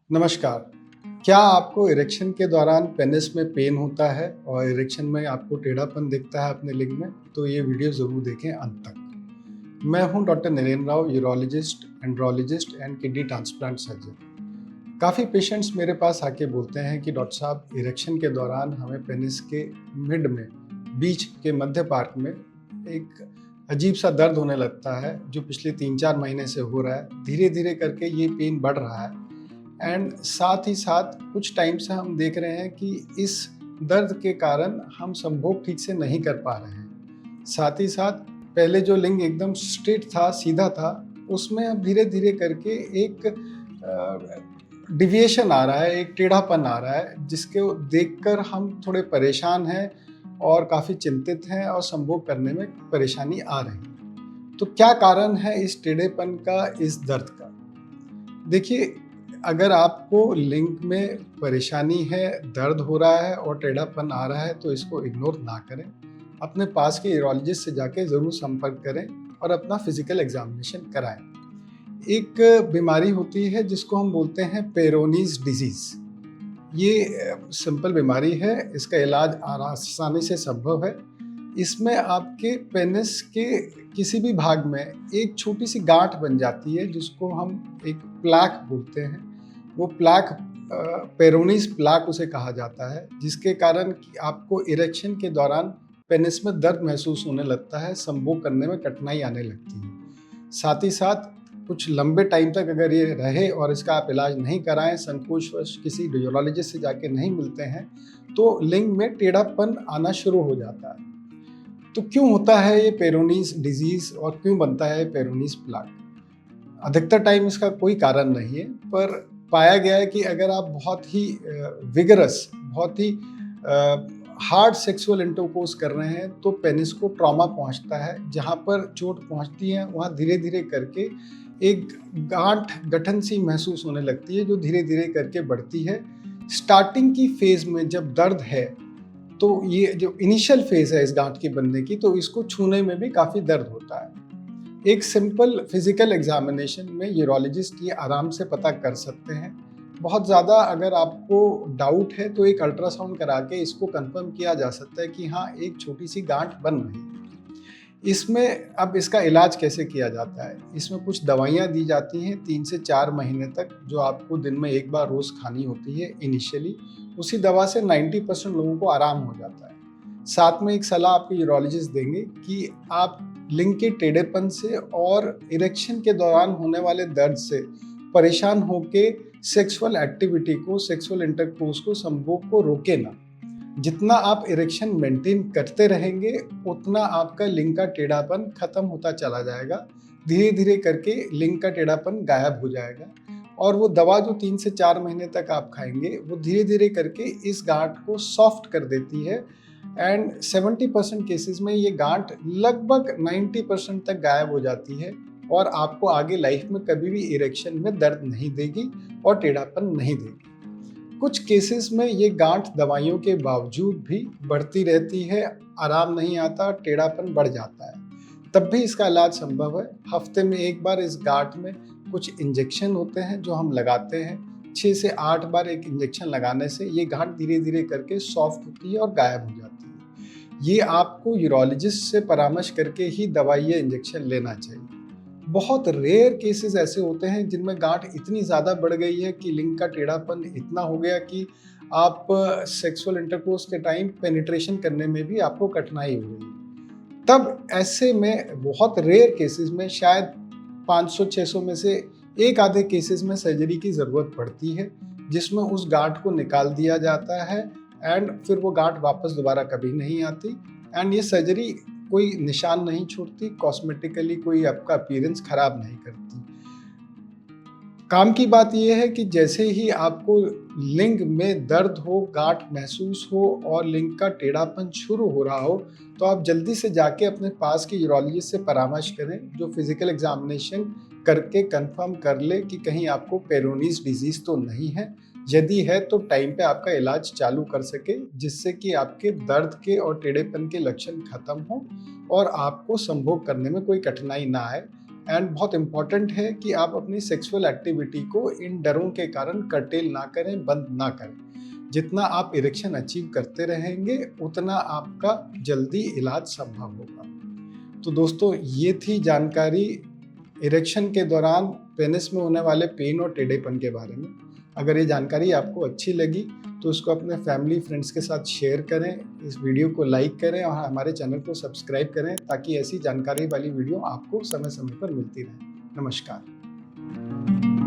नमस्कार। क्या आपको इरेक्शन के दौरान पेनिस में पेन होता है और इरेक्शन में आपको टेढ़ापन दिखता है अपने लिंग में? तो ये वीडियो ज़रूर देखें अंत तक। मैं हूं doctor Narendra Rao, urologist, andrologist and kidney transplant surgeon. काफ़ी पेशेंट्स मेरे पास आके बोलते हैं कि डॉक्टर साहब, इरेक्शन के दौरान हमें पेनिस के मिड में, बीच के मध्य पार्ट में एक अजीब सा दर्द होने लगता है जो पिछले 3-4 महीने से हो रहा है। धीरे-धीरे करके ये पेन बढ़ रहा है एंड साथ ही साथ कुछ टाइम से हम देख रहे हैं कि इस दर्द के कारण हम संभोग ठीक से नहीं कर पा रहे हैं। साथ ही साथ पहले जो लिंग एकदम स्ट्रेट था, सीधा था, उसमें अब धीरे-धीरे करके एक डिविएशन आ रहा है, एक टेढ़ापन आ रहा है, जिसको देखकर हम थोड़े परेशान हैं और काफ़ी चिंतित हैं और संभोग करने में परेशानी आ रही है। तो क्या कारण है इस टेढ़ेपन का, इस दर्द का? देखिए, अगर आपको लिंग में परेशानी है, दर्द हो रहा है और टेढ़ापन आ रहा है तो इसको इग्नोर ना करें। अपने पास के यूरोलॉजिस्ट से जाके ज़रूर संपर्क करें और अपना फिजिकल एग्जामिनेशन कराएं। एक बीमारी होती है जिसको हम बोलते हैं पेरोनीज डिजीज़। ये सिंपल बीमारी है, इसका इलाज आसानी से संभव है। इसमें आपके पेनिस के किसी भी भाग में एक छोटी सी गांठ बन जाती है जिसको हम एक प्लैक बोलते हैं। वो प्लैक पेरोनीज प्लैक उसे कहा जाता है, जिसके कारण कि आपको इरेक्शन के दौरान पेनिस में दर्द महसूस होने लगता है, संभोग करने में कठिनाई आने लगती है। साथ ही साथ कुछ लंबे टाइम तक अगर ये रहे और इसका आप इलाज नहीं कराएं, संकोचवश किसी यूरोलॉजिस्ट से जाके नहीं मिलते हैं, तो लिंग में टेढ़ापन आना शुरू हो जाता है। तो क्यों होता है ये पेरोनीज डिजीज और क्यों बनता है पेरोनीज प्लाक? अधिकतर टाइम इसका कोई कारण नहीं है, पर पाया गया है कि अगर आप बहुत ही विगरस, बहुत ही हार्ड सेक्सुअल इंटरकोर्स कर रहे हैं तो पेनिस को ट्रॉमा पहुंचता है। जहां पर चोट पहुंचती है वहां धीरे धीरे करके एक गांठ गठन सी महसूस होने लगती है जो धीरे धीरे करके बढ़ती है। स्टार्टिंग की फेज में जब दर्द है तो ये जो इनिशियल फेज है इस गांठ के बनने की, तो इसको छूने में भी काफ़ी दर्द होता है। एक सिंपल फिजिकल एग्जामिनेशन में यूरोलॉजिस्ट ये आराम से पता कर सकते हैं। बहुत ज़्यादा अगर आपको डाउट है तो एक अल्ट्रासाउंड करा के इसको कंफर्म किया जा सकता है कि हाँ, एक छोटी सी गांठ बन रही है। इसमें अब इसका इलाज कैसे किया जाता है? इसमें कुछ दवाइयाँ दी जाती हैं 3 से 4 महीने तक, जो आपको दिन में 1 बार रोज़ खानी होती है इनिशियली। उसी दवा से 90% लोगों को आराम हो जाता है। साथ में एक सलाह आपके यूरोलॉजिस्ट देंगे कि आप लिंग के टेढ़ेपन से और इरेक्शन के दौरान होने वाले दर्द से परेशान होके सेक्सुअल एक्टिविटी को, सेक्सुअल इंटरकोर्स को, संभोग को रोके ना। जितना आप इरेक्शन मेंटेन करते रहेंगे उतना आपका लिंग का टेढ़ापन खत्म होता चला जाएगा। धीरे धीरे करके लिंग का टेढ़ापन गायब हो जाएगा और वो दवा जो 3 से 4 महीने तक आप खाएंगे वो धीरे धीरे करके इस गांठ को सॉफ्ट कर देती है एंड 70% केसेस में ये गांठ लगभग 90% तक गायब हो जाती है और आपको आगे लाइफ में कभी भी इरेक्शन में दर्द नहीं देगी और टेढ़ापन नहीं देगी। कुछ केसेस में ये गांठ दवाइयों के बावजूद भी बढ़ती रहती है, आराम नहीं आता, टेढ़ापन बढ़ जाता है। तब भी इसका इलाज संभव है। हफ्ते में 1 बार इस गांठ में कुछ इंजेक्शन होते हैं जो हम लगाते हैं। 6 से 8 बार एक इंजेक्शन लगाने से ये गांठ धीरे धीरे करके सॉफ्ट होती है और गायब हो जाती है। ये आपको यूरोलॉजिस्ट से परामर्श करके ही दवाई या इंजेक्शन लेना चाहिए। बहुत रेयर केसेस ऐसे होते हैं जिनमें गांठ इतनी ज़्यादा बढ़ गई है कि लिंग का टेढ़ापन इतना हो गया कि आप सेक्सुअल इंटरकोर्स के टाइम पेनिट्रेशन करने में भी आपको कठिनाई हो रही। तब ऐसे में बहुत रेयर केसेस में, शायद 500-600 में से एक आधे केसेस में सर्जरी की ज़रूरत पड़ती है, जिसमें उस गांठ को निकाल दिया जाता है एंड फिर वो गांठ वापस दोबारा कभी नहीं आती एंड ये सर्जरी कोई निशान नहीं छोड़ती, कॉस्मेटिकली कोई आपका अपीयरेंस खराब नहीं करती। काम की बात यह है कि जैसे ही आपको लिंग में दर्द हो, गांठ महसूस हो और लिंग का टेढ़ापन शुरू हो रहा हो, तो आप जल्दी से जाके अपने पास के यूरोलॉजिस्ट से परामर्श करें, जो फिजिकल एग्जामिनेशन करके कंफर्म कर ले कि कहीं आपको पेरोनीज डिजीज तो नहीं है। यदि है तो टाइम पे आपका इलाज चालू कर सके, जिससे कि आपके दर्द के और टेढ़ेपन के लक्षण खत्म हो और आपको संभोग करने में कोई कठिनाई ना आए एंड बहुत इम्पॉर्टेंट है कि आप अपनी सेक्सुअल एक्टिविटी को इन डरों के कारण कर्टेल ना करें, बंद ना करें। जितना आप इरेक्शन अचीव करते रहेंगे उतना आपका जल्दी इलाज संभव होगा। तो दोस्तों, ये थी जानकारी इरेक्शन के दौरान पेनिस में होने वाले पेन और टेढ़ेपन के बारे में। अगर ये जानकारी आपको अच्छी लगी तो इसको अपने फैमिली फ्रेंड्स के साथ शेयर करें, इस वीडियो को लाइक करें और हमारे चैनल को सब्सक्राइब करें ताकि ऐसी जानकारी वाली वीडियो आपको समय समय पर मिलती रहे। नमस्कार।